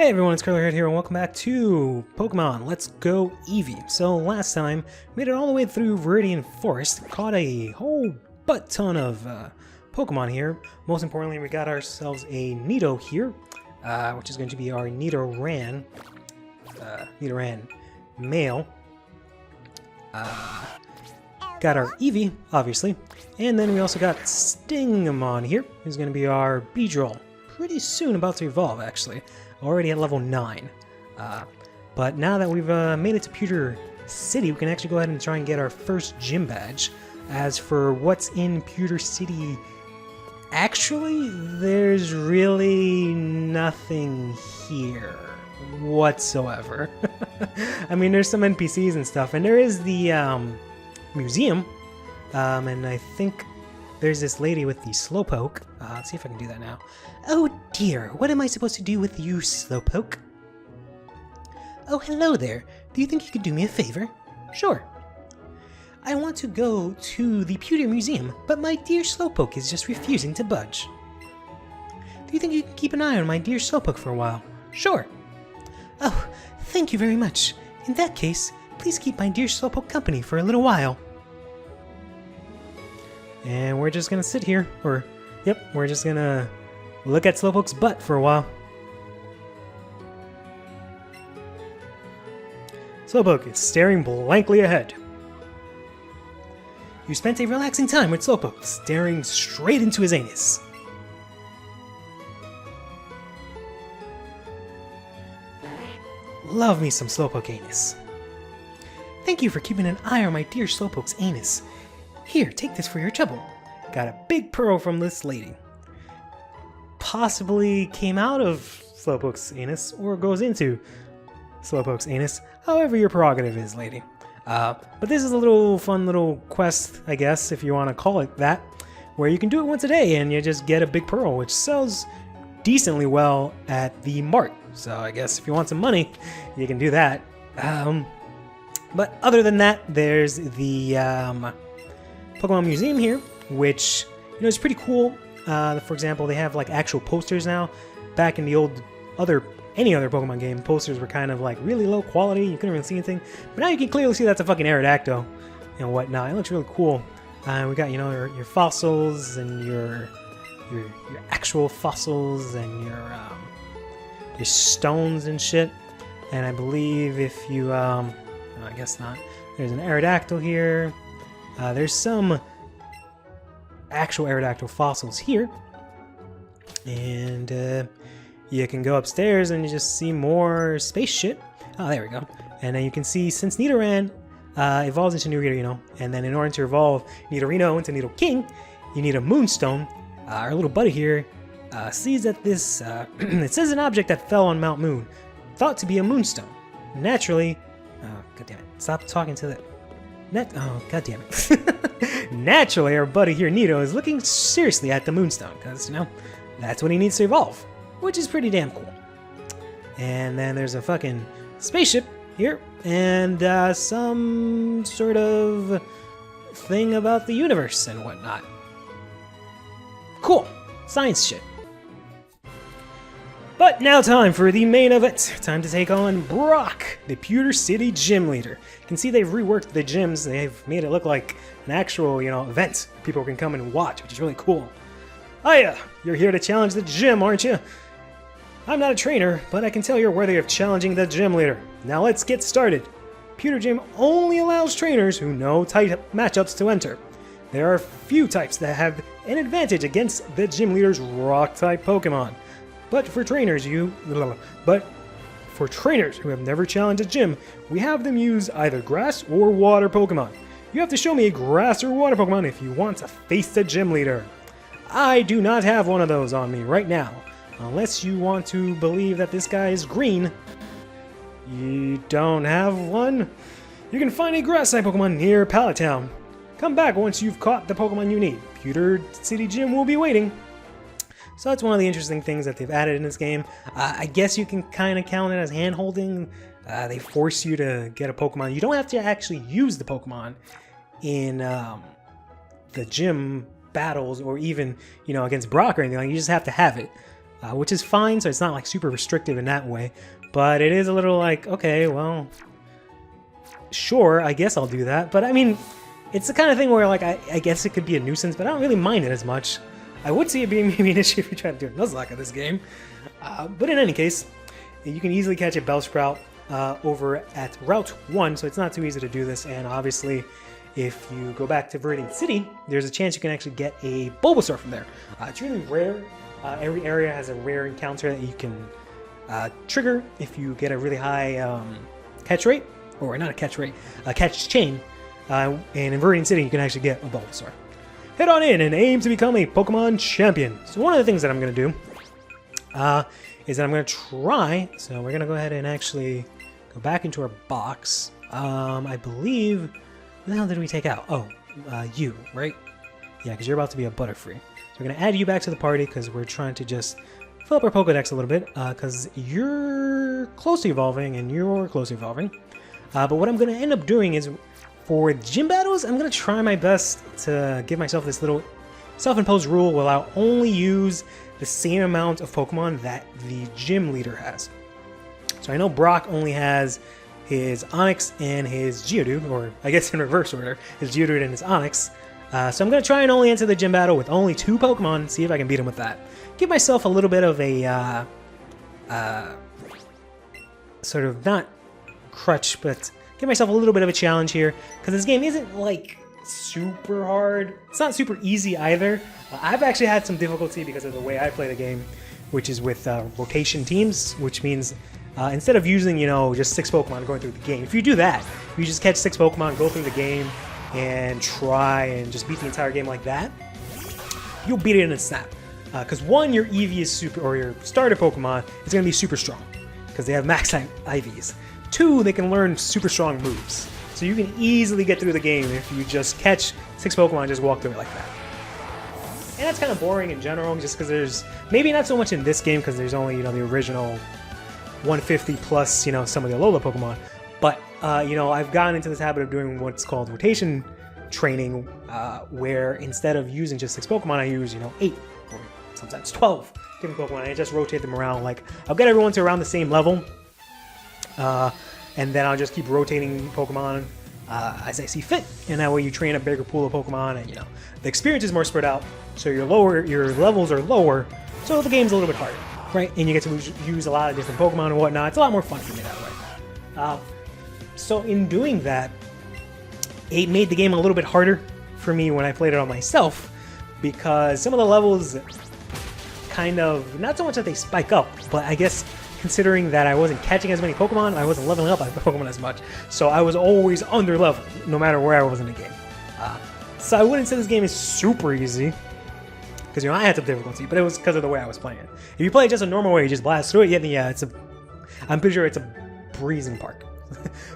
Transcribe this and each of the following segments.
Hey everyone, it's CurlyHairedHero and welcome back to Pokemon Let's Go Eevee. So last time, we made it all the way through Viridian Forest, caught a whole butt ton of Pokemon here. Most importantly, we got ourselves a Nido here, which is going to be our Nidoran male. Got our Eevee, obviously, and then we also got Stingamon here, who's going to be our Beedrill. Pretty soon about to evolve, actually. Already at level 9. But now that we've made it to Pewter City, we can actually go ahead and try and get our first gym badge. As for what's in Pewter City, actually, there's really nothing here whatsoever. I mean, there's some NPCs and stuff, and there is the museum, and I think there's this lady with the Slowpoke. Let's see if I can do that now. Oh dear, what am I supposed to do with you, Slowpoke? Oh, hello there. Do you think you could do me a favor? Sure. I want to go to the Pewter Museum, but my dear Slowpoke is just refusing to budge. Do you think you can keep an eye on my dear Slowpoke for a while? Sure. Oh, thank you very much. In that case, please keep my dear Slowpoke company for a little while. And we're just gonna sit here, we're just gonna look at Slowpoke's butt for a while. Slowpoke is staring blankly ahead. You spent a relaxing time with Slowpoke, staring straight into his anus. Love me some Slowpoke anus. Thank you for keeping an eye on my dear Slowpoke's anus. Here, take this for your trouble. Got a big pearl from this lady. Possibly came out of Slowpoke's anus, or goes into Slowpoke's anus, however your prerogative is, lady. But this is a fun little quest, I guess, if you want to call it that, where you can do it once a day and you just get a big pearl, which sells decently well at the mart. So I guess if you want some money, you can do that. But other than that, there's the Pokemon Museum here, which, you know, is pretty cool. For example, they have like actual posters now. Back in the old any other Pokemon game, posters were kind of like really low quality. You couldn't really see anything. But now you can clearly see that's a fucking Aerodactyl and whatnot. It looks really cool. We got, you know, your fossils and your actual fossils and your stones and shit. And I believe if you no, I guess not. There's an Aerodactyl here. There's some actual Aerodactyl fossils here, and you can go upstairs and you just see more space shit. Oh, there we go. And then you can see, since Nidoran evolves into Nidorino, and then in order to evolve Nidorino into Nidoking, you need a Moonstone. Our little buddy here sees that this it says an object that fell on Mount Moon, thought to be a Moonstone. Naturally, oh god damn it! Stop talking to the oh, god damn it. Naturally, our buddy here, Nido, is looking seriously at the Moonstone, because, you know, that's what he needs to evolve, which is pretty damn cool. And then there's a fucking spaceship here, and some sort of thing about the universe and whatnot. Cool. Science shit. But now time for the main event. Time to take on Brock, the Pewter City Gym Leader. You can see they've reworked the gyms. They've made it look like an actual, you know, event people can come and watch, which is really cool. Hiya! You're here to challenge the gym, aren't you? I'm not a trainer, but I can tell you're worthy of challenging the gym leader. Now let's get started. Pewter Gym only allows trainers who know tight matchups to enter. There are few types that have an advantage against the gym leader's rock-type Pokemon. But for trainers who have never challenged a gym, we have them use either grass or water Pokemon. You have to show me a grass or water Pokemon if you want to face the gym leader. I do not have one of those on me right now, unless you want to believe that this guy is green. You don't have one? You can find a grass-type Pokemon near Pallet Town. Come back once you've caught the Pokemon you need. Pewter City Gym will be waiting. So that's one of the interesting things that they've added in this game. I guess you can kind of count it as hand-holding. They force you to get a Pokemon. You don't have to actually use the Pokemon in the gym battles, or even, you know, against Brock or anything. Like, you just have to have it. which is fine, so it's not like super restrictive in that way. But it is a little like, okay, well, sure, I guess I'll do that. But I mean, it's the kind of thing where like I guess it could be a nuisance, but I don't really mind it as much. I would see it being maybe an issue if you try to do a Nuzlocke in this game. But in any case, you can easily catch a Bellsprout over at Route 1, so it's not too easy to do this. And obviously, if you go back to Viridian City, there's a chance you can actually get a Bulbasaur from there. It's really rare. Every area has a rare encounter that you can trigger if you get a really high catch rate, or not a catch rate, a catch chain. And in Viridian City, you can actually get a Bulbasaur. Head on in and aim to become a Pokemon champion. So one of the things that I'm going to do is that I'm going to try, so we're going to go ahead and actually go back into our box. I believe, what the hell did we take out? Oh, you, right? Yeah, because you're about to be a Butterfree. So we're going to add you back to the party because we're trying to just fill up our Pokedex a little bit because you're close to evolving and you're close to evolving. But what I'm going to end up doing is, for gym battles, I'm going to try my best to give myself this little self-imposed rule where I'll only use the same amount of Pokemon that the gym leader has. So I know Brock only has his Onix and his Geodude, or I guess in reverse order, his Geodude and his Onix. So I'm going to try and only enter the gym battle with only 2 Pokemon, see if I can beat him with that. Give myself a little bit of a, sort of, not crutch, but give myself a little bit of a challenge here, because this game isn't like super hard. It's not super easy either. I've actually had some difficulty because of the way I play the game, which is with rotation teams, which means instead of using, you know, just 6 Pokemon going through the game, if you do that, you just catch 6 Pokemon, go through the game, and try and just beat the entire game like that, you'll beat it in a snap. Because one, your Eevee is super, or your starter Pokemon is going to be super strong, because they have max IVs. 2, they can learn super strong moves. So you can easily get through the game if you just catch 6 Pokemon and just walk through it like that. And that's kind of boring in general, just because there's, maybe not so much in this game, because there's only, you know, the original 150 plus, you know, some of the Alola Pokemon. But, you know, I've gotten into this habit of doing what's called rotation training, where instead of using just 6 Pokemon, I use, you know, 8 or sometimes 12 different Pokemon, and I just rotate them around. Like, I'll get everyone to around the same level, and then I'll just keep rotating Pokemon as I see fit, and that way you train a bigger pool of Pokemon, and you know the experience is more spread out, so your levels are lower, so the game's a little bit harder, right? And you get to use a lot of different Pokemon and whatnot. It's a lot more fun for me that way. So in doing that, it made the game a little bit harder for me when I played it on myself, because some of the levels kind of, not so much that they spike up, but I guess considering that I wasn't catching as many Pokemon, I wasn't leveling up my Pokemon as much, so I was always under leveled, no matter where I was in the game. So I wouldn't say this game is super easy, because, you know, I had some difficulty, but it was because of the way I was playing it. If you play it just a normal way, you just blast through it, yeah, I'm pretty sure it's a breezing park.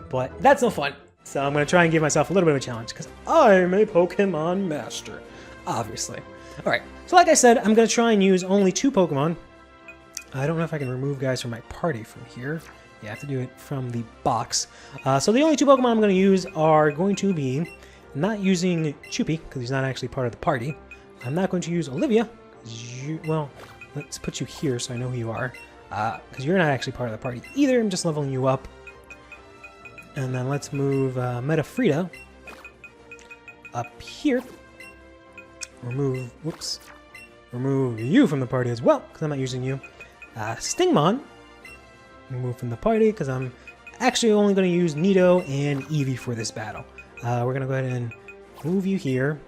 But that's no fun, so I'm going to try and give myself a little bit of a challenge, because I'm a Pokemon master, obviously. Alright, so like I said, I'm going to try and use only 2 Pokemon. I don't know if I can remove guys from my party from here. Yeah, I have to do it from the box. So the only 2 Pokemon I'm going to use are going to be, I'm not using Choopy, because he's not actually part of the party. I'm not going to use Olivia, because you, well, let's put you here so I know who you are. Because you're not actually part of the party either, I'm just leveling you up. And then let's move Metafrida up here. Remove you from the party as well, because I'm not using you. Stingmon, remove from the party, because I'm actually only going to use Nido and Eevee for this battle. We're going to go ahead and move you here.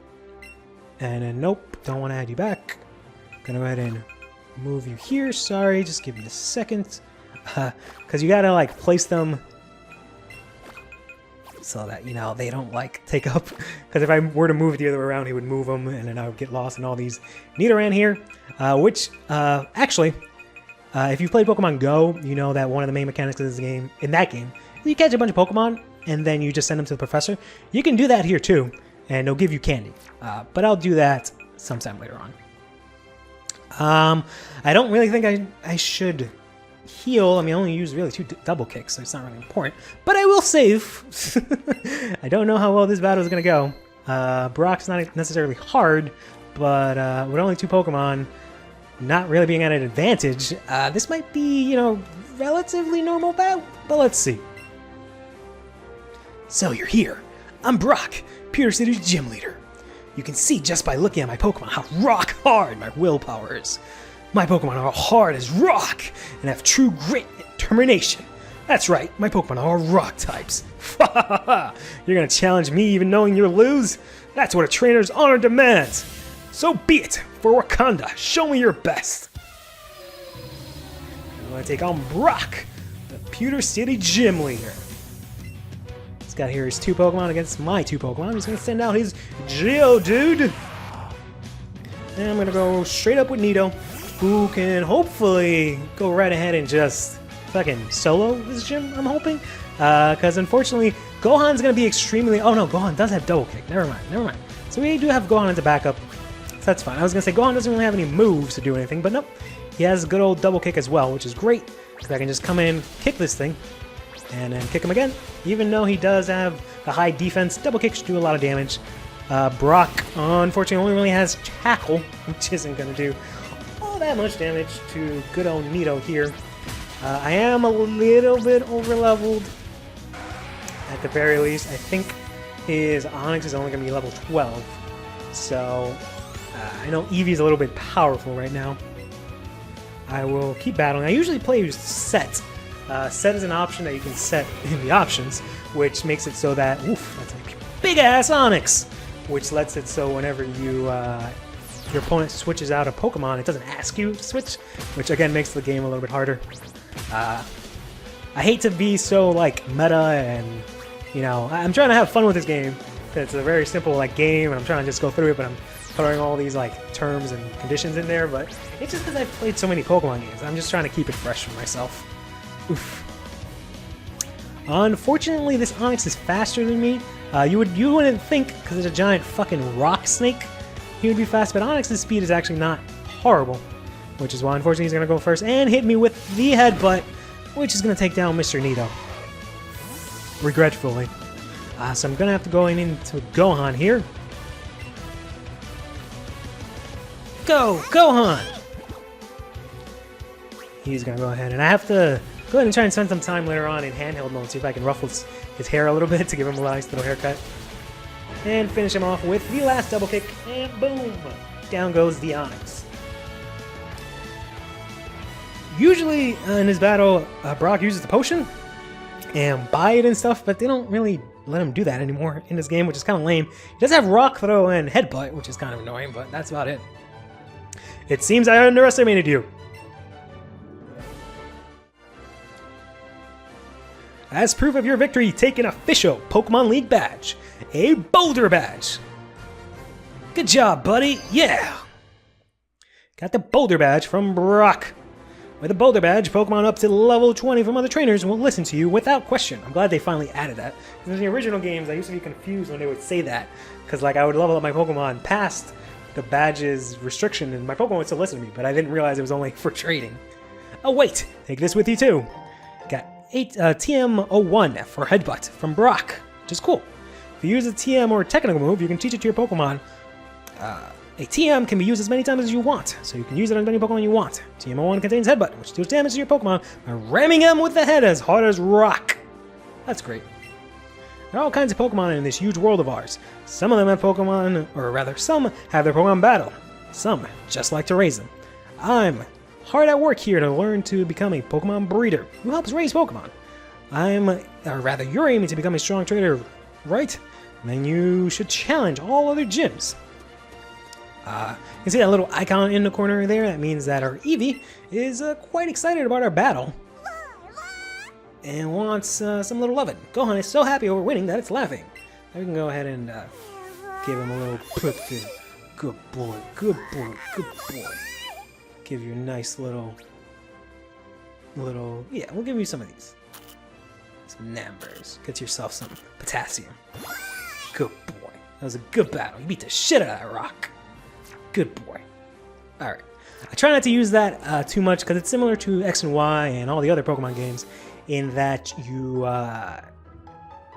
And then, nope, don't want to add you back. Going to go ahead and move you here. Sorry, just give me a second. Because you got to, like, place them so that, you know, they don't, like, take up. Because if I were to move it the other way around, he would move them, and then I would get lost in all these Nidoran here. Which, actually, if you've played Pokemon Go, you know that one of the main mechanics of this game, in that game, you catch a bunch of Pokemon, and then you just send them to the professor. You can do that here, too, and they'll give you candy. But I'll do that sometime later on. I don't really think I should heal. I mean, I only use really 2 double kicks, so it's not really important. But I will save. I don't know how well this battle is going to go. Brock's not necessarily hard, but with only 2 Pokemon, not really being at an advantage, this might be, you know, relatively normal battle, but let's see. So you're here. I'm Brock, Pewter City's gym leader. You can see just by looking at my Pokemon how rock hard my willpower is. My Pokemon are hard as rock and have true grit and determination. That's right, my Pokemon are rock types. You're gonna challenge me even knowing you'll lose? That's what a trainer's honor demands. So be it, for Wakanda, show me your best. I'm gonna take on Brock, the Pewter City gym leader. He's got here his 2 Pokemon against my 2 Pokemon. He's gonna send out his Geodude. And I'm gonna go straight up with Nido, who can hopefully go right ahead and just fucking solo this gym, I'm hoping. Because unfortunately, Gohan's gonna be extremely... Oh no, Gohan does have double kick. Never mind. So we do have Gohan as a backup. So that's fine. I was gonna say Gohan doesn't really have any moves to do anything, but nope. He has good old double kick as well, which is great. Because I can just come in, kick this thing, and then kick him again. Even though he does have a high defense, double kicks do a lot of damage. Brock, unfortunately, only really has Tackle, which isn't gonna do all that much damage to good old Nido here. I am a little bit over-leveled, at the very least. I think his Onix is only going to be level 12, so I know Eevee's a little bit powerful right now. I will keep battling. I usually play set. Set is an option that you can set in the options, which makes it so that, oof, that's a big-ass Onix, which lets it so whenever you... your opponent switches out a Pokemon, it doesn't ask you to switch, which again makes the game a little bit harder. I hate to be so like meta and, you know, I'm trying to have fun with this game. It's a very simple like game and I'm trying to just go through it, but I'm throwing all these like terms and conditions in there, but it's just because I've played so many Pokemon games. I'm just trying to keep it fresh for myself. Oof. Unfortunately, this Onix is faster than me. You wouldn't think, because it's a giant fucking rock snake, he would be fast, but Onix's speed is actually not horrible, which is why unfortunately he's going to go first and hit me with the headbutt, which is going to take down Mr. Nido. Regretfully. So I'm going to have to go into Gohan here. Go, Gohan! He's going to go ahead, and I have to go ahead and try and spend some time later on in handheld mode, see if I can ruffle his hair a little bit to give him a nice little haircut. And finish him off with the last double kick, and boom! Down goes the Onix. Usually in this battle, Brock uses the potion and buy it and stuff, but they don't really let him do that anymore in this game, which is kind of lame. He does have Rock Throw and Headbutt, which is kind of annoying, but that's about it. It seems I underestimated you. As proof of your victory, take an official Pokemon League badge. A Boulder badge. Good job, buddy. Yeah. Got the Boulder badge from Brock. With a Boulder badge, Pokemon up to level 20 from other trainers will listen to you without question. I'm glad they finally added that. In the original games, I used to be confused when they would say that. Because like I would level up my Pokemon past the badge's restriction and my Pokemon would still listen to me, but I didn't realize it was only for trading. Oh wait, take this with you too. Got TM01 for Headbutt from Brock, which is cool. If you use a TM or a technical move, you can teach it to your Pokemon. A TM can be used as many times as you want, so you can use it on any Pokemon you want. TM01 contains Headbutt, which deals damage to your Pokemon by ramming them with the head as hard as rock. That's great. There are all kinds of Pokemon in this huge world of ours. Some of them have Pokemon, or rather, some have their Pokemon battle. Some just like to raise them. I'm hard at work here to learn to become a Pokemon breeder who helps raise Pokemon. You're aiming to become a strong trader, right? Then you should challenge all other gyms. You can see that little icon in the corner there. That means that our Eevee is quite excited about our battle and wants some little loving. Gohan is so happy over winning that it's laughing. Now we can go ahead and give him a little prick there. Good boy, good boy, good boy. Give you a nice little, yeah, we'll give you some of these. Some numbers. Get yourself some potassium. Good boy. That was a good battle. You beat the shit out of that rock. Good boy. Alright. I try not to use that too much because it's similar to X and Y and all the other Pokemon games in that you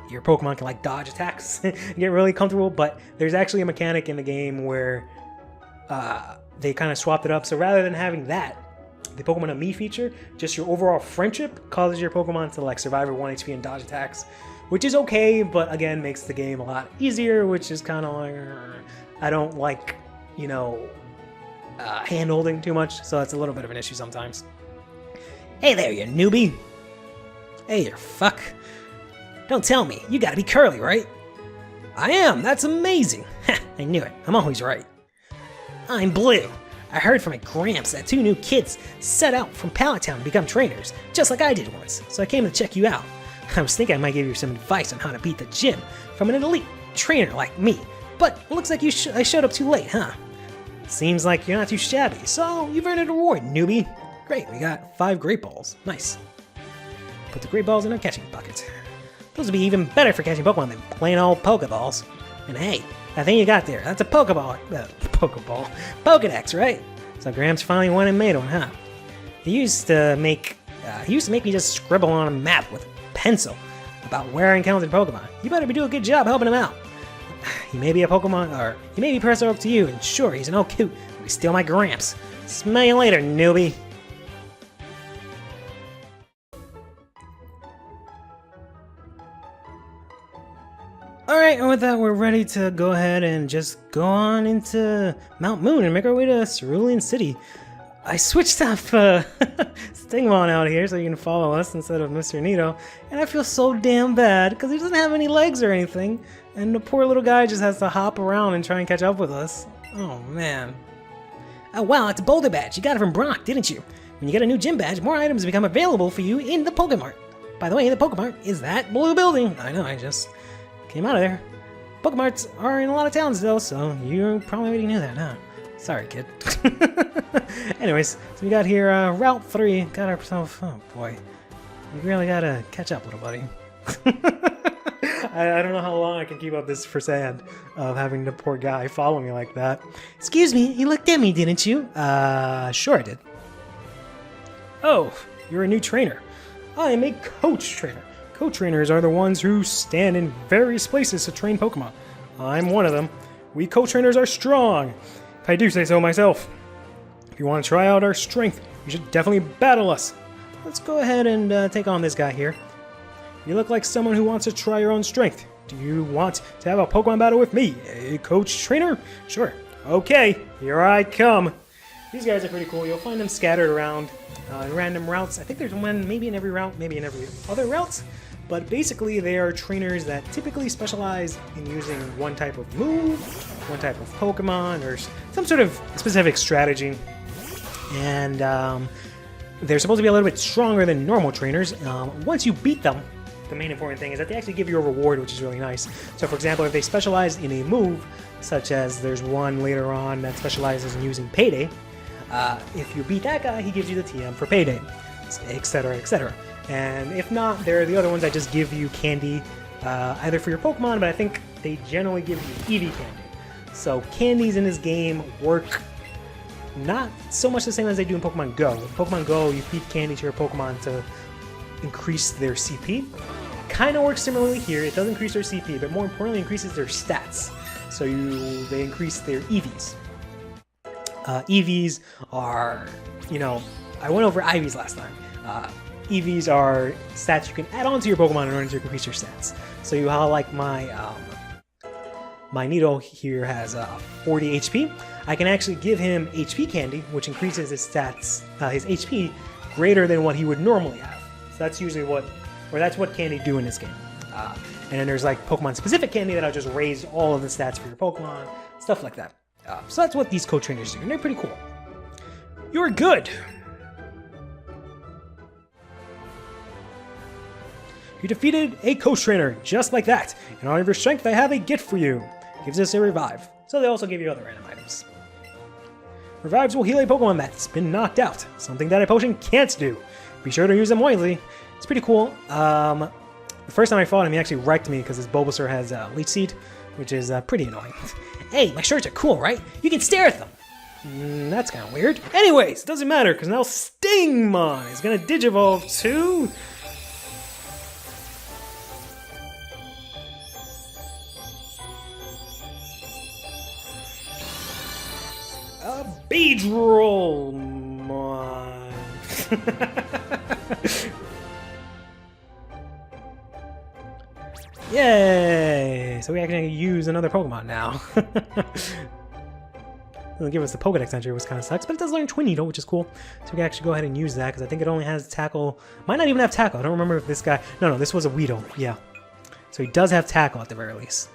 your Pokemon can like dodge attacks and get really comfortable, but there's actually a mechanic in the game where they kind of swapped it up. So rather than having that, the Pokemon and Me feature, just your overall friendship causes your Pokemon to like survive at 1 HP and dodge attacks, which is okay, but again makes the game a lot easier, which is kind of like, I don't like, you know, hand holding too much, so that's a little bit of an issue sometimes. Hey there, you newbie! Hey, you fuck! Don't tell me, you gotta be Curly, right? I am, that's amazing! I knew it, I'm always right. I'm Blue. I heard from my Gramps that 2 new kids set out from Pallet Town to become trainers, just like I did once, so I came to check you out. I was thinking I might give you some advice on how to beat the gym from an elite trainer like me, but it looks like I showed up too late, huh? Seems like you're not too shabby, so you've earned a reward, newbie. Great, we got 5 Great Balls. Nice. Put the Great Balls in our catching bucket. Those would be even better for catching Pokemon than plain old Pokeballs. And hey, that thing you got there, that's a Pokeball. Pokedex, right? So Gramps finally went and made one, huh? He used to make me just scribble on a map with a pencil about where I encountered Pokemon. You better do a good job helping him out. He may be a Pokemon, or he may be Professor Oak to you, and sure, he's an old coot, but he's still my Gramps. Smell you later, newbie. Alright, and with that, we're ready to go ahead and just go on into Mount Moon and make our way to Cerulean City. I switched up Stingmon out here so you can follow us instead of Mr. Nito, and I feel so damn bad because he doesn't have any legs or anything, and the poor little guy just has to hop around and try and catch up with us. Oh man. Oh wow, it's a Boulder Badge. You got it from Brock, didn't you? When you get a new gym badge, more items become available for you in the Pokemart. By the way, the Pokemart is that blue building. I know, I just came out of there. Pokemarts are in a lot of towns though, so you probably already knew that, huh? Sorry, kid. Anyways, so we got here Route 3. Got ourselves... Oh, boy. We really gotta catch up, little buddy. I don't know how long I can keep up this facade of having the poor guy follow me like that. Excuse me, you looked at me, didn't you? Sure I did. Oh, you're a new trainer. I am a coach trainer. Coach trainers are the ones who stand in various places to train Pokemon. I'm one of them. We coach trainers are strong. If I do say so myself. If you want to try out our strength, you should definitely battle us. Let's go ahead and take on this guy here. You look like someone who wants to try your own strength. Do you want to have a Pokemon battle with me, a coach trainer? Sure. Okay, here I come. These guys are pretty cool. You'll find them scattered around in random routes. I think there's one maybe in every route, maybe in every other route. But basically, they are trainers that typically specialize in using one type of move, one type of Pokemon, or some sort of specific strategy. And they're supposed to be a little bit stronger than normal trainers. Once you beat them, the main important thing is that they actually give you a reward, which is really nice. So for example, if they specialize in a move, such as there's one later on that specializes in using Payday, if you beat that guy, he gives you the TM for Payday, etc., etc. And if not, there are the other ones that just give you candy, either for your Pokemon, but I think they generally give you Eevee candy. So candies in this game work not so much the same as they do in Pokemon Go. In Pokemon Go, you feed candy to your Pokemon to increase their CP. Kind of works similarly here. It does increase their CP, but more importantly, increases their stats. So they increase their EVs. EVs are, I went over IVs last time. EVs are stats you can add on to your Pokemon in order to increase your stats. So you have like my Nito here has 40 HP. I can actually give him HP candy, which increases his stats, his HP greater than what he would normally have. So that's usually that's what candy do in this game. And then there's like Pokemon specific candy that'll just raise all of the stats for your Pokemon, stuff like that. So that's what these co-trainers do, and they're pretty cool. You're good. You defeated a coach trainer, just like that. In honor of your strength, I have a gift for you. Gives us a revive. So they also give you other random items. Revives will heal a Pokemon that's been knocked out, something that a potion can't do. Be sure to use them wisely. It's pretty cool. The first time I fought him, he actually wrecked me because his Bulbasaur has Leech Seed, which is pretty annoying. Hey, my shirts are cool, right? You can stare at them. That's kind of weird. Anyways, doesn't matter because now Stingmon is going to Digivolve to... Beedroll! Yay! So we actually use another Pokemon now. Doesn't give us the Pokedex entry, which kind of sucks, but it does learn Twin Needle, which is cool. So we can actually go ahead and use that, because I think it only has Tackle. Might not even have Tackle. I don't remember if this guy... No, this was a Weedle. Yeah. So he does have Tackle at the very least.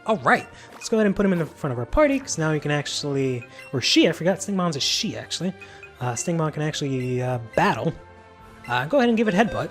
Alright, let's go ahead and put him in the front of our party, because now he can actually... Or she, I forgot. Stingmon's a she, actually. Stingmon can actually battle. Go ahead and give it Headbutt.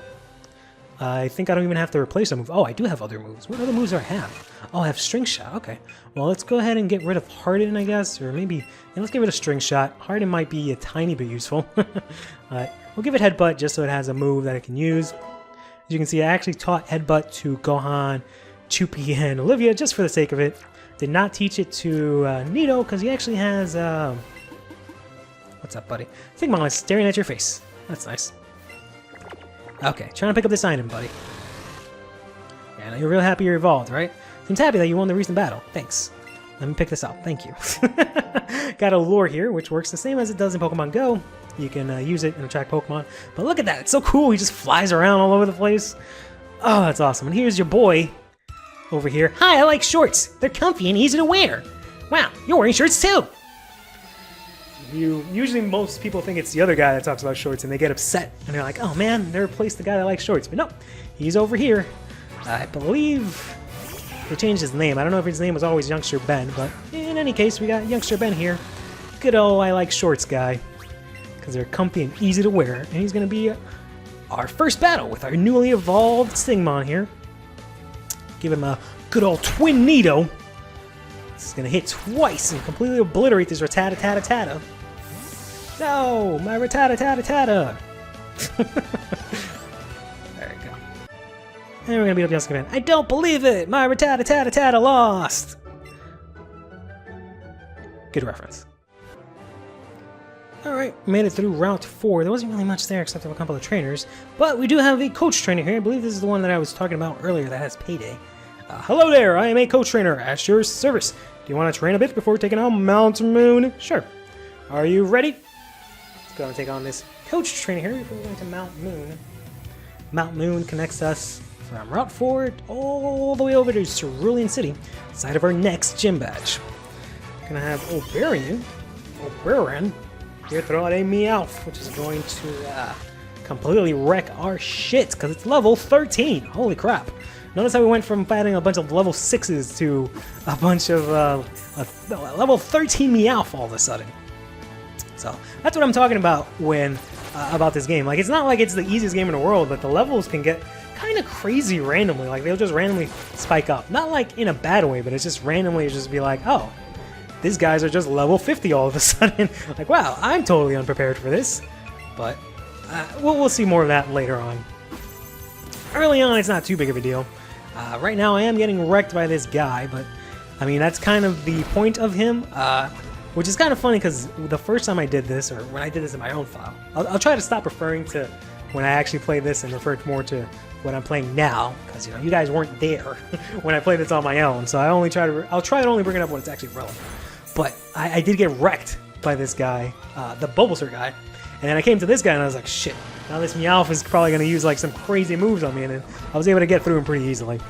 I think I don't even have to replace a move. Oh, I do have other moves. What other moves do I have? Oh, I have String Shot. Okay. Well, let's go ahead and get rid of Harden, I guess. Or maybe... Yeah, let's give it a String Shot. Harden might be a tiny bit useful. We'll give it Headbutt just so it has a move that it can use. As you can see, I actually taught Headbutt to Gohan, Chupi, and Olivia just for the sake of it. Did not teach it to Nito because he actually has... What's up, buddy? Stingmon is staring at your face. That's nice. Okay, trying to pick up this item, buddy. Yeah, now you're real happy you're evolved, right? Seems happy that you won the recent battle. Thanks. Let me pick this up. Thank you. Got a lure here, which works the same as it does in Pokemon Go. You can use it and attract Pokemon. But look at that. It's so cool. He just flies around all over the place. Oh, that's awesome. And here's your boy over here. Hi, I like shorts. They're comfy and easy to wear. Wow, you're wearing shorts too. Usually most people think it's the other guy that talks about shorts and they get upset and they're like, oh man, they replaced the guy that likes shorts. But no, he's over here. I believe they changed his name. I don't know if his name was always Youngster Ben, but in any case, we got Youngster Ben here. Good old I like shorts guy, because they're comfy and easy to wear. And he's going to be our first battle with our newly evolved Stingmon here. Give him a good old Twin Needle. This is going to hit twice and completely obliterate this Rattata-Tata-Tata. No, my Rattata-Tata-Tata. There we go. And we're going to beat up Youngster Ben. I don't believe it! My Rattata-Tata-Tata lost! Good reference. Alright, made it through Route 4. There wasn't really much there except for a couple of trainers. But we do have a coach trainer here. I believe this is the one that I was talking about earlier that has payday. Hello there, I am a coach trainer at your service. Do you want to train a bit before taking on Mount Moon? Sure. Are you ready? Let's go and take on this coach trainer here before we go into Mount Moon. Mount Moon connects us from Route 4 all the way over to Cerulean City, site of our next gym badge. We're gonna have Oberon here throw out a Meowth, which is going to completely wreck our shit because it's level 13. Holy crap. Notice how we went from fighting a bunch of level 6s to a bunch of level 13 Meowth all of a sudden. So that's what I'm talking about when about this game. Like, it's not like it's the easiest game in the world, but the levels can get kind of crazy randomly. Like, they'll just randomly spike up. Not like in a bad way, but it's just randomly just be like, oh, these guys are just level 50 all of a sudden. Like, wow, I'm totally unprepared for this. But we'll see more of that later on. Early on, it's not too big of a deal. Right now, I am getting wrecked by this guy, but I mean, that's kind of the point of him, which is kind of funny because the first time I did this, or when I did this in my own file, I'll try to stop referring to when I actually played this and refer more to what I'm playing now, because, you know, you guys weren't there when I played this on my own, so I'll try to only bring it up when it's actually relevant. But I did get wrecked by this guy, the Bulbasaur guy, and then I came to this guy and I was like, shit, now this Meowth is probably going to use like some crazy moves on me, and I was able to get through him pretty easily.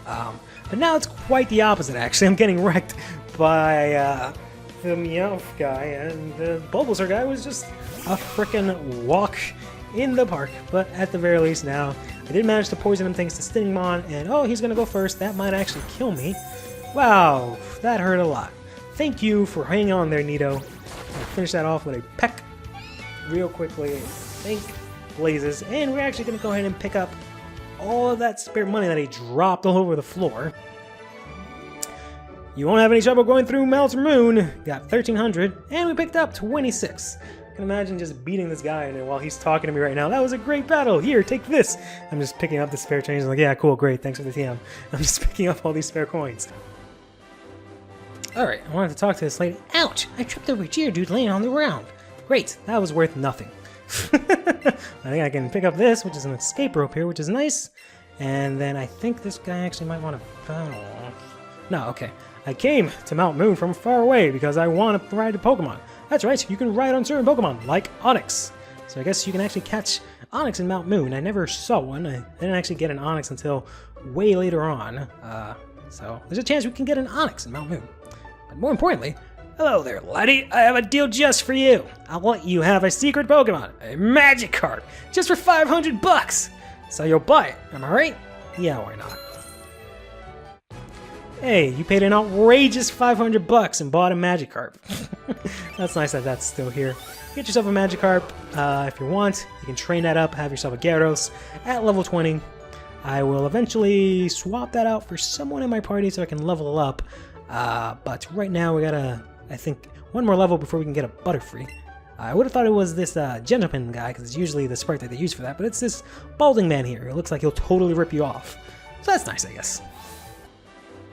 But now it's quite the opposite, actually. I'm getting wrecked by the Meowth guy, and the Bulbasaur guy was just a frickin' walk in the park. But at the very least now, I did manage to poison him thanks to Stingmon, and oh, he's going to go first. That might actually kill me. Wow, that hurt a lot. Thank you for hanging on there, Nito. I'll finish that off with a peck real quickly. Thank blazes. And we're actually going to go ahead and pick up all of that spare money that he dropped all over the floor. You won't have any trouble going through Mount Moon. Got 1,300, and we picked up 26. I can imagine just beating this guy, and while he's talking to me right now, that was a great battle. Here, take this. I'm just picking up the spare change. I'm like, yeah, cool, great, thanks for the TM. I'm just picking up all these spare coins. Alright, I wanted to talk to this lady. Ouch! I tripped over a Geodude laying on the ground. Great, that was worth nothing. I think I can pick up this, which is an escape rope here, which is nice. And then I think this guy actually might want to battle. No, okay. I came to Mount Moon from far away because I want to ride a Pokemon. That's right, you can ride on certain Pokemon, like Onix. So I guess you can actually catch Onix in Mount Moon. I never saw one. I didn't actually get an Onix until way later on. So there's a chance we can get an Onix in Mount Moon. But more importantly, hello there, laddie. I have a deal just for you. I'll let you have a secret Pokemon, a Magikarp, just for 500 bucks. So you'll buy it, am I right? Yeah, why not? Hey, you paid an outrageous 500 bucks and bought a Magikarp. That's nice that that's still here. Get yourself a Magikarp if you want. You can train that up, have yourself a Gyarados at level 20. I will eventually swap that out for someone in my party so I can level up. But right now we gotta, I think, one more level before we can get a Butterfree. I would have thought it was this Gentleman guy, because it's usually the sprite that they use for that, but it's this balding man here. It looks like he'll totally rip you off. So that's nice, I guess.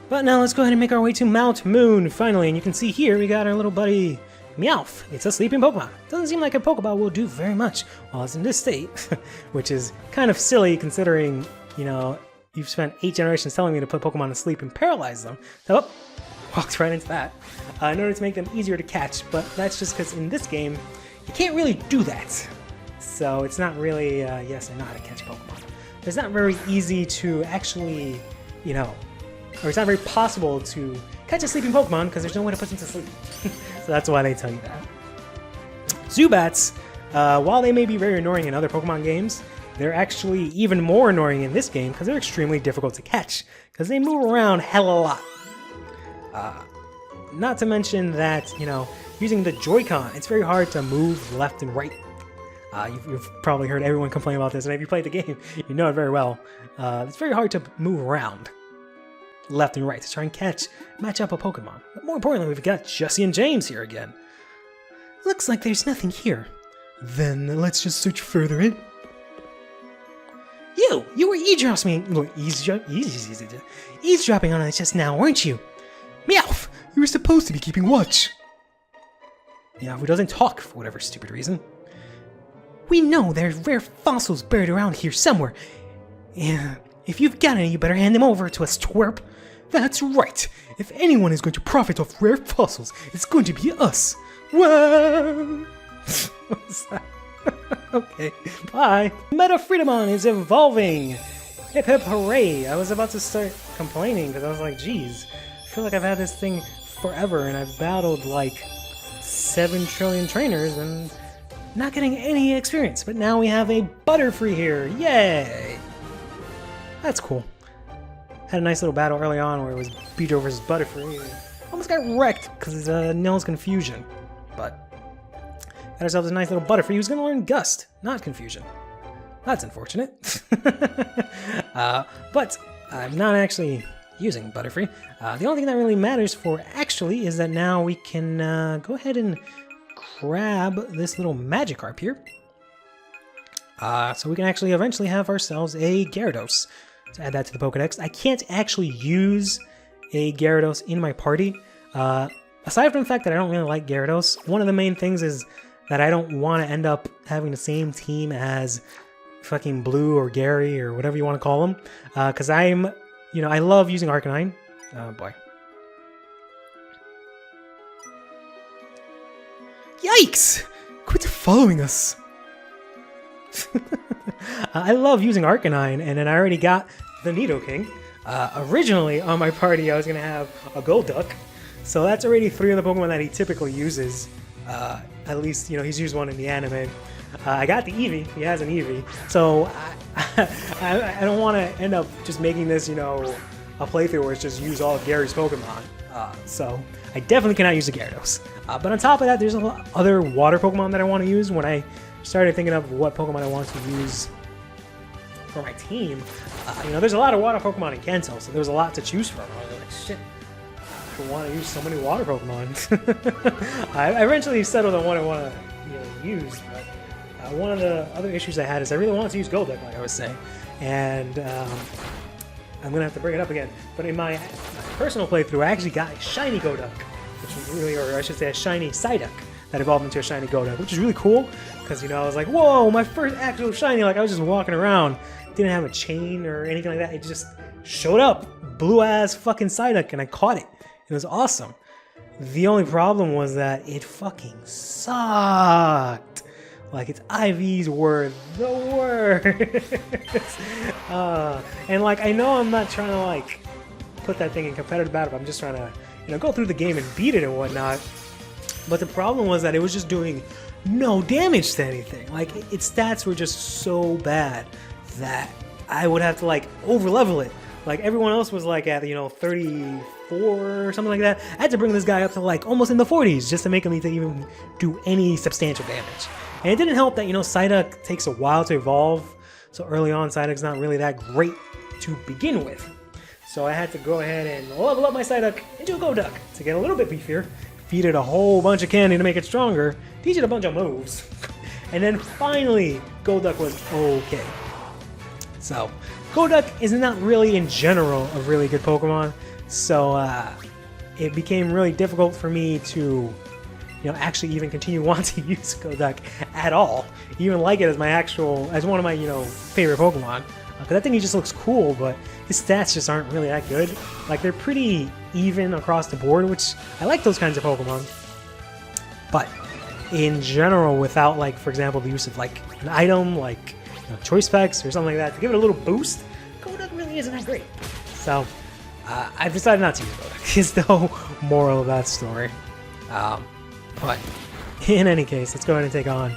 But now let's go ahead and make our way to Mount Moon, finally. And you can see here we got our little buddy Meowth. It's a sleeping Pokemon. Doesn't seem like a Pokeball will do very much while it's in this state, which is kind of silly considering, you know, you've spent 8 generations telling me to put Pokemon to sleep and paralyze them. So, walked right into that in order to make them easier to catch, but that's just because in this game, you can't really do that. So it's not really, yes, I know how to catch Pokemon. It's not very easy to actually, you know, or it's not very possible to catch a sleeping Pokemon because there's no way to put them to sleep. So that's why they tell you that. Zubats, while they may be very annoying in other Pokemon games, they're actually even more annoying in this game because they're extremely difficult to catch because they move around hell a lot. Not to mention that, you know, using the Joy-Con, it's very hard to move left and right. You've probably heard everyone complain about this, and if you played the game, you know it very well. It's very hard to move around left and right to try and match up a Pokemon. But more importantly, we've got Jesse and James here again. Looks like there's nothing here. Then let's just search further in. You were eavesdropping on us just now, weren't you? Meowth! You were supposed to be keeping watch. Yeah, who doesn't talk for whatever stupid reason. We know there's rare fossils buried around here somewhere. Yeah, if you've got any, you better hand them over to us, twerp. That's right. If anyone is going to profit off rare fossils, it's going to be us. Whoa! What's that? Okay, bye. Metafreedomon is evolving. Hip hip hooray. I was about to start complaining because I was like, geez, I feel like I've had this thing forever and I've battled like 7 trillion trainers and not getting any experience. But now we have a Butterfree here. Yay! That's cool. Had a nice little battle early on where it was Beedrill versus Butterfree. Almost got wrecked because of Nil's confusion. But got ourselves a nice little Butterfree who's going to learn Gust, not Confusion. That's unfortunate. But I'm not actually using Butterfree. The only thing that really matters for actually is that now we can go ahead and grab this little Magikarp here. So we can actually eventually have ourselves a Gyarados. To add that to the Pokedex. I can't actually use a Gyarados in my party. Aside from the fact that I don't really like Gyarados, one of the main things is that I don't want to end up having the same team as fucking Blue or Gary or whatever you want to call them. Because I'm, you know, I love using Arcanine. Oh boy. Yikes! Quit following us! I love using Arcanine, and then I already got the Nidoking. Originally on my party I was going to have a Golduck, so that's already 3 of the Pokemon that he typically uses. At least, you know, he's used one in the anime. I got the Eevee, he has an Eevee, so I don't want to end up just making this, you know, a playthrough where it's just use all of Gary's Pokemon. So I definitely cannot use the Gyarados. But on top of that, there's a lot of other water Pokemon that I want to use. When I started thinking of what Pokemon I want to use for my team, you know, there's a lot of water Pokemon in Kanto, so there's a lot to choose from. I was like, shit, I want to use so many water Pokemon. I eventually settled on what I want to use, but one of the other issues I had is I really wanted to use Golduck, like I was saying, and I'm going to have to bring it up again. But in my personal playthrough, I actually got a shiny Golduck, which was really, or I should say a shiny Psyduck that evolved into a shiny Golduck, which is really cool, because, you know, I was like, whoa, my first actual shiny, like, I was just walking around, didn't have a chain or anything like that, it just showed up, blue-ass fucking Psyduck, and I caught it, It was awesome. The only problem was that it fucking sucked. Like, its IVs were the worst. And like, I know I'm not trying to like put that thing in competitive battle. I'm just trying to, you know, go through the game and beat it and whatnot. But the problem was that it was just doing no damage to anything. Like, its stats were just so bad that I would have to like over level it. Like, everyone else was like at, you know, 34 or something like that. I had to bring this guy up to like almost in the 40s just to make him to even do any substantial damage. And it didn't help that, you know, Psyduck takes a while to evolve. So early on, Psyduck's not really that great to begin with. So I had to go ahead and level up my Psyduck into a Golduck to get a little bit beefier. Feed it a whole bunch of candy to make it stronger. Teach it a bunch of moves. And then finally, Golduck was okay. So, Golduck is not really, in general, a really good Pokemon. So, it became really difficult for me to, you know, actually even continue wanting to use Golduck at all. Even like it as my as one of my, you know, favorite Pokemon. Because I think he just looks cool, but his stats just aren't really that good. Like, they're pretty even across the board, which I like those kinds of Pokemon. But in general, without, like, for example, the use of, like, an item, like, you know, choice specs or something like that, to give it a little boost, Golduck really isn't that great. So, I've decided not to use Golduck. Is the moral of that story. But in any case, let's go ahead and take on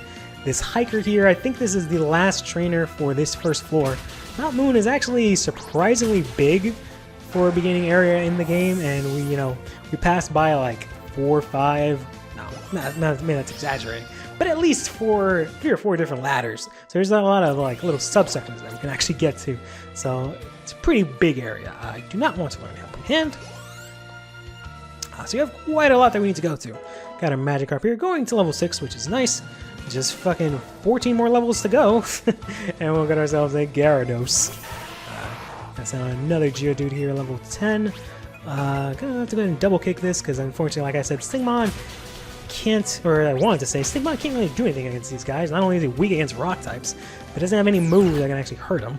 this hiker here. I think this is the last trainer for this first floor. Mount Moon is actually surprisingly big for a beginning area in the game, and we passed by like 4 or 5. No, maybe that's exaggerating, but at least 3 or 4 different ladders. So there's a lot of like little subsections that we can actually get to. So it's a pretty big area. I do not want to learn Helping Hand. So you have quite a lot that we need to go to. Got a Magikarp here going to level 6, which is nice. Just fucking 14 more levels to go, and we'll get ourselves a Gyarados. That's another Geodude here, level 10. Gonna have to go ahead and double kick this, because unfortunately, like I said, Stingmon can't, or I wanted to say, Stingmon can't really do anything against these guys. Not only is he weak against rock types, but it doesn't have any moves that can actually hurt him.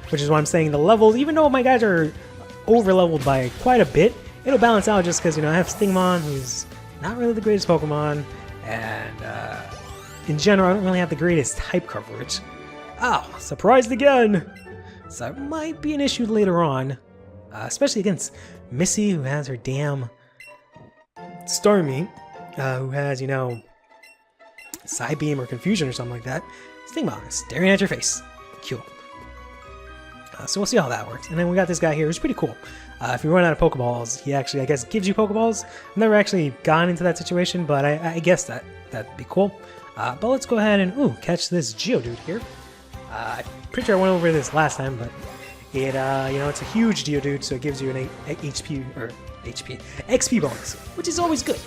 Which is why I'm saying the levels, even though my guys are over-leveled by quite a bit, it'll balance out just because, I have Stingmon, who's not really the greatest Pokemon, and in general, I don't really have the greatest type coverage. Oh, surprised again! So it might be an issue later on, especially against Missy, who has her damn Starmie, who has, Psybeam or Confusion or something like that. Stingmon is staring at your face. Cool. So we'll see how that works. And then we got this guy here who's pretty cool. If you run out of Pokeballs, he actually, I guess, gives you Pokeballs. I've never actually gone into that situation, but I guess that'd be cool. But let's go ahead and, catch this Geodude here. I'm pretty sure I went over this last time, but it, it's a huge Geodude, so it gives you an XP bonus, which is always good,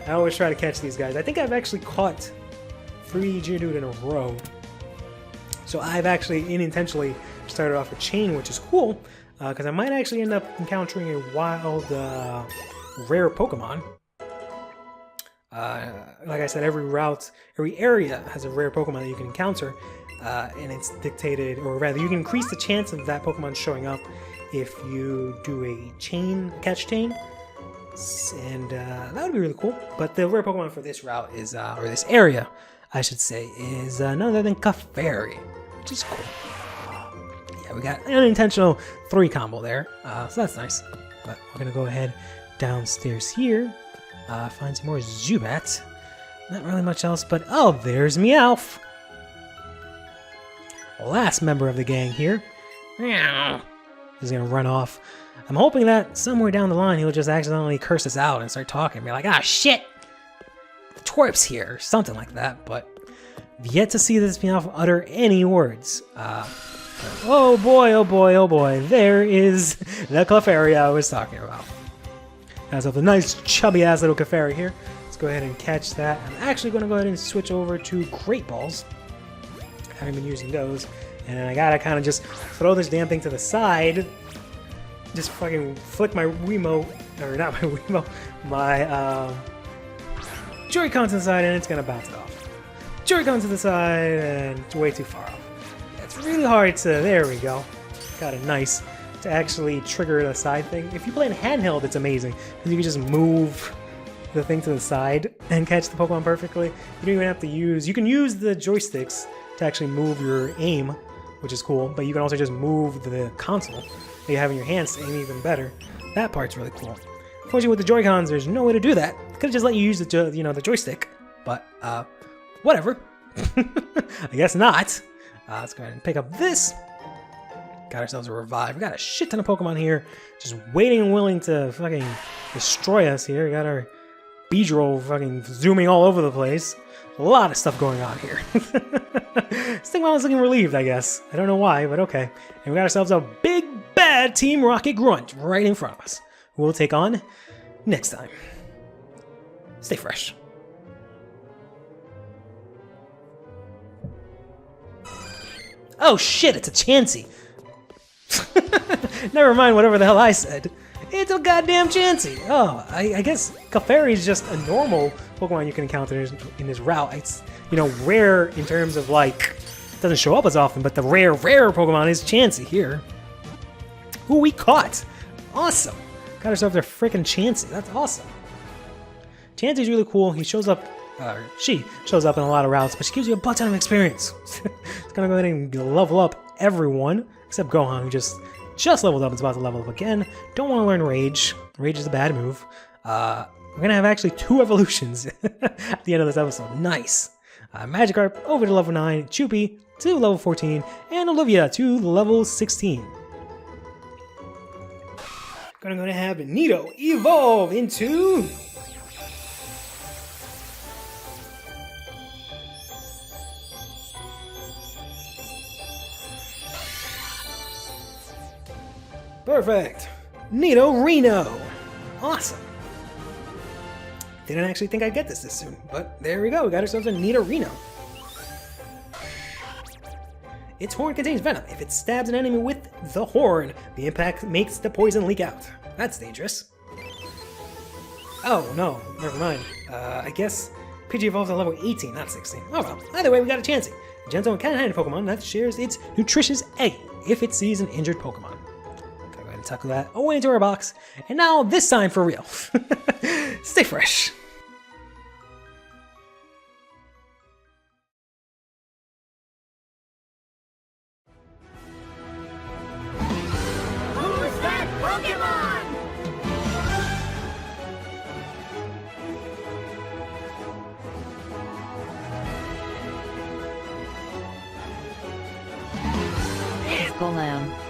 I always try to catch these guys. I think I've actually caught 3 Geodude in a row. So I've actually unintentionally started off a chain, which is cool, because I might actually end up encountering a wild, rare Pokemon. Like I said, every area has a rare Pokemon that you can encounter, and it's dictated, or rather, you can increase the chance of that Pokemon showing up if you do a catch chain, and that would be really cool. But the rare Pokemon for this route is, or this area, I should say, is none other than Clefairy, which is cool. Yeah, we got an unintentional 3 combo there, so that's nice. But we're gonna go ahead downstairs here, find some more Zubats. Not really much else, but oh, there's Meowth! Last member of the gang here. He's gonna run off. I'm hoping that somewhere down the line he'll just accidentally curse us out and start talking and be like, ah, shit! The twerp's here, or something like that, but I've yet to see this Meowth utter any words. Oh boy, oh boy, oh boy, there is the Clefairy I was talking about. Has a nice chubby-ass little Clefairy here. Let's go ahead and catch that. I'm actually going to go ahead and switch over to Great Balls. I haven't been using those. And then I gotta kind of just throw this damn thing to the side. Just fucking flick my Wiimote, or not my Wiimote, my Joy-Con to the side, and it's gonna bounce it off. Joy-Con to the side, and it's way too far off. It's really hard to, there we go. Got a nice to actually trigger the side thing. If you play in handheld, it's amazing because you can just move the thing to the side and catch the Pokemon perfectly. You don't even have to use... You can use the joysticks to actually move your aim, which is cool, but you can also just move the console that you have in your hands to aim even better. That part's really cool. Unfortunately, with the Joy-Cons, there's no way to do that. Could have just let you use the the joystick, but whatever. I guess not. Let's go ahead and pick up this. Got ourselves a revive. We got a shit ton of Pokemon here, just waiting and willing to fucking destroy us here. We got our Beedrill fucking zooming all over the place. A lot of stuff going on here. Stingmon's looking relieved, I guess. I don't know why, but okay. And we got ourselves a big bad Team Rocket Grunt right in front of us, who we'll take on next time. Stay fresh. Oh shit, it's a Chansey. Never mind whatever the hell I said. It's a goddamn Chansey. Oh, I guess Clefairy is just a normal Pokemon you can encounter in this route. It's, you know, rare in terms of, like, doesn't show up as often, but the rare Pokemon is Chansey here. Who we caught. Awesome. Got ourselves a freaking Chansey. That's awesome. Chansey's really cool. He shows up, she shows up in a lot of routes, but she gives you a butt ton of experience. It's gonna go ahead and level up everyone, except Gohan, who just leveled up and is about to level up again. Don't want to learn Rage. Rage is a bad move. We're gonna have actually 2 evolutions at the end of this episode. Nice. Magikarp over to level 9, Choopy to level 14, and Olivia to level 16. Gonna have Nido evolve into... Perfect! Nidorino! Awesome! Didn't actually think I'd get this soon, but there we go, we got ourselves a Nidorino. Its horn contains venom. If it stabs an enemy with the horn, the impact makes the poison leak out. That's dangerous. Oh, no, never mind. I guess Pidgey evolves at level 18, not 16. Oh well, either way, we got a Chansey. A gentle and kind-handed Pokemon that shares its nutritious egg if it sees an injured Pokemon. Go ahead and tuck that away into our box. And now, this time for real. Stay fresh. Who's that Pokémon? Lemme.